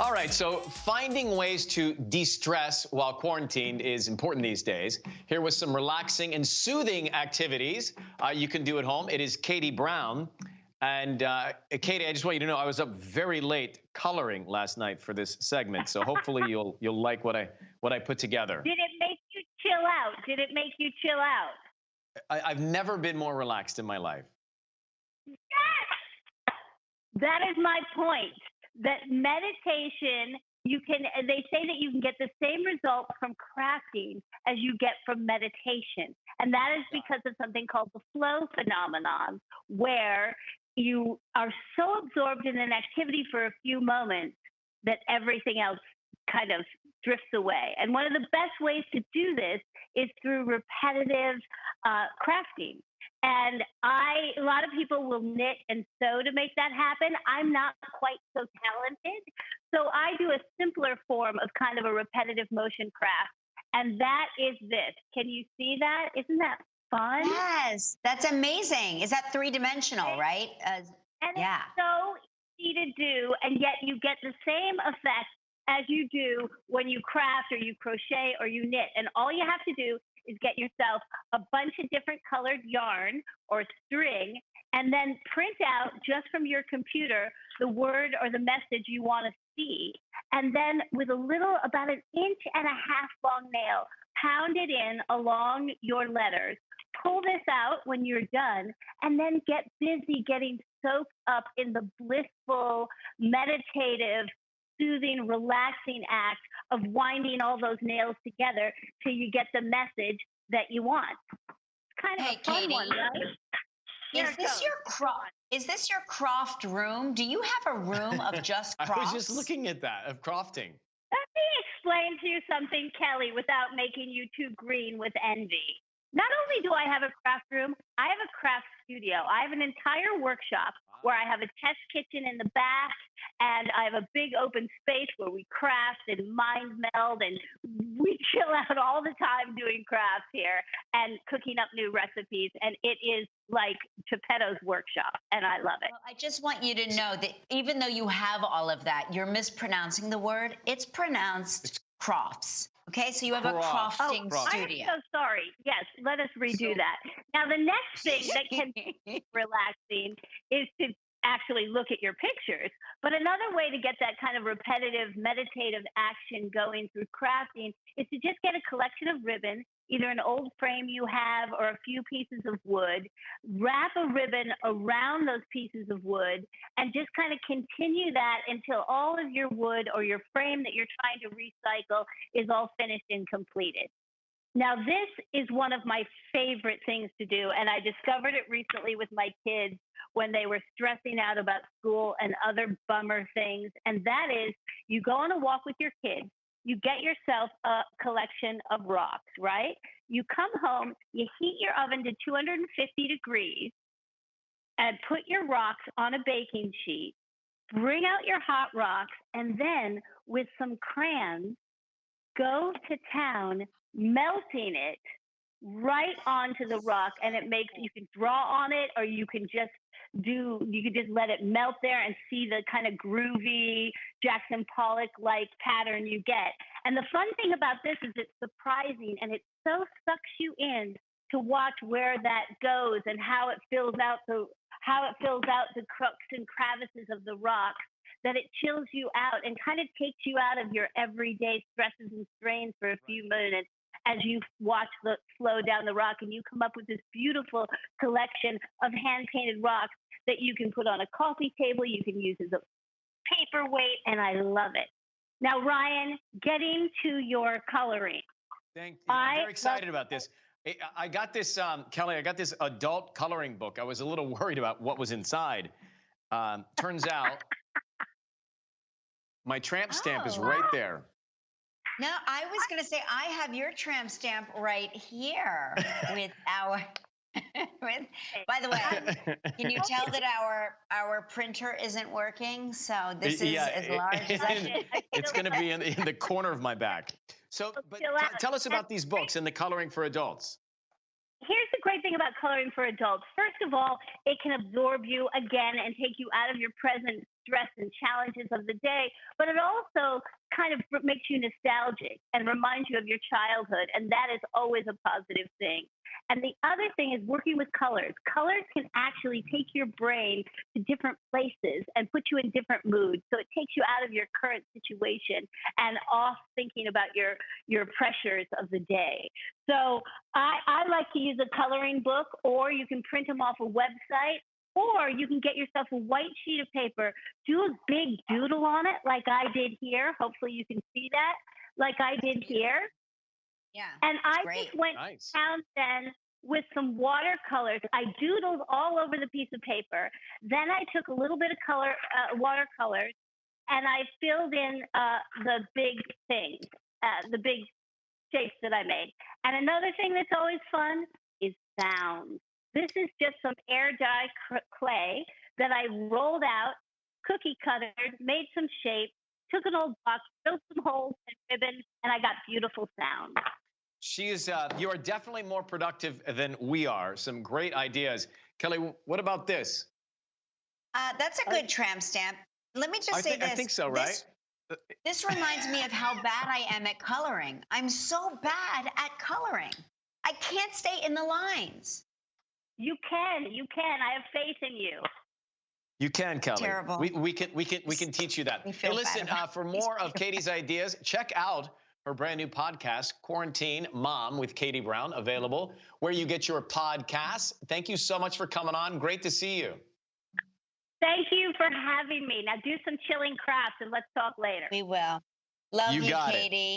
All right, so finding ways to de-stress while quarantined is important these days. Here with some relaxing and soothing activities you can do at home. It is Katie Brown. And Katie, I just want you to know I was up very late coloring last night for this segment, so hopefully you'll like what I put together. Did it make you chill out? Did it make you chill out? I've never been more relaxed in my life. Yes! That is my point. That meditation, they say that you can get the same results from crafting as you get from meditation. And that is because of something called the flow phenomenon, where you are so absorbed in an activity for a few moments that everything else kind of drifts away. And one of the best ways to do this is through repetitive crafting. And a lot of people will knit and sew to make that happen. I'm not quite so talented. So I do a simpler form of kind of a repetitive motion craft. And that is this. Can you see that? Isn't that fun? Yes, that's amazing. Is that three-dimensional, right? And yeah. It's so easy to do, and yet you get the same effect as you do when you craft or you crochet or you knit. And all you have to do is get yourself a bunch of different colored yarn or string, and then print out just from your computer the word or the message you want to see. And then with about an inch and a half long nail, pound it in along your letters. Pull this out when you're done, and then get busy getting soaked up in the blissful, meditative, soothing, relaxing act of winding all those nails together till you get the message that you want. It's kind of a fun Katie, one, right? Is this your croft room? Do you have a room of just crofts? I was just looking at that, of crofting. Let me explain to you something, Kelly, without making you too green with envy. Not only do I have a craft room, I have a craft studio. I have an entire workshop where I have a test kitchen in the back, and I have a big open space where we craft and mind meld, and we chill out all the time doing crafts here and cooking up new recipes. And it is like Geppetto's workshop, and I love it. Well, I just want you to know that even though you have all of that, you're mispronouncing the word. It's pronounced crofts. Okay, so you have a crofting studio. I'm so sorry. Yes, let us redo that. Now, the next thing that can be relaxing is to actually look at your pictures. But another way to get that kind of repetitive, meditative action going through crafting is to just get a collection of ribbon, either an old frame you have or a few pieces of wood, wrap a ribbon around those pieces of wood, and just kind of continue that until all of your wood or your frame that you're trying to recycle is all finished and completed. Now, this is one of my favorite things to do, and I discovered it recently with my kids when they were stressing out about school and other bummer things, and that is you go on a walk with your kids, you get yourself a collection of rocks, right? You come home, you heat your oven to 250 degrees, and put your rocks on a baking sheet, bring out your hot rocks, and then with some crayons, go to town melting it right onto the rock, and you can draw on it, or you can just let it melt there and see the kind of groovy Jackson Pollock-like pattern you get. And the fun thing about this is it's surprising, and it so sucks you in to watch where that goes and how it fills out the crooks and crevices of the rocks, that it chills you out and kind of takes you out of your everyday stresses and strains for a few minutes as you watch the flow down the rock, and you come up with this beautiful collection of hand-painted rocks that you can put on a coffee table, you can use as a paperweight, and I love it. Now, Ryan, getting to your coloring. Thank you. I'm very excited about this. I got this, Kelly, I got this adult coloring book. I was a little worried about what was inside. Turns out my tramp stamp is right there. No, I was going to say I have your tramp stamp right here with our. By the way, can you tell that our printer isn't working? So this is as large as it's going to be in the corner of my back. So, but tell us about these books and the coloring for adults. here's the great thing about coloring for adults. First of all, it can absorb you again and take you out of your present stress and challenges of the day, but it also kind of makes you nostalgic and reminds you of your childhood, and that is always a positive thing. And the other thing is working with colors. Colors can actually take your brain to different places and put you in different moods. So it takes you out of your current situation and off thinking about your pressures of the day. So I like to use a coloring book, or you can print them off a website, or you can get yourself a white sheet of paper, do a big doodle on it like I did here. Hopefully you can see that, like I did here. Yeah. And I great. just went Nice. down then with some watercolors. I doodled all over the piece of paper. Then I took a little bit of color, watercolors, and I filled in the big things, the big shapes that I made. And another thing that's always fun is sounds. This is just some air dry clay that I rolled out, cookie cuttered, made some shapes, took an old box, built some holes and ribbons, and I got beautiful sounds. She is, you are definitely more productive than we are. Some great ideas. Kelly, what about this? That's a good tramp stamp. Let me just say this. I think so, right? This reminds me of how bad I am at coloring. I'm so bad at coloring. I can't stay in the lines. You can. I have faith in you. You can, Kelly. Terrible. We can teach you that. We Hey, feel listen, bad about for more of Katie's ideas, check out her brand new podcast, Quarantine Mom with Katie Brown, available where you get your podcasts. Thank you so much for coming on. Great to see you. Thank you for having me. Now do some chilling crafts and let's talk later. We will. Love You you, got it. Katie.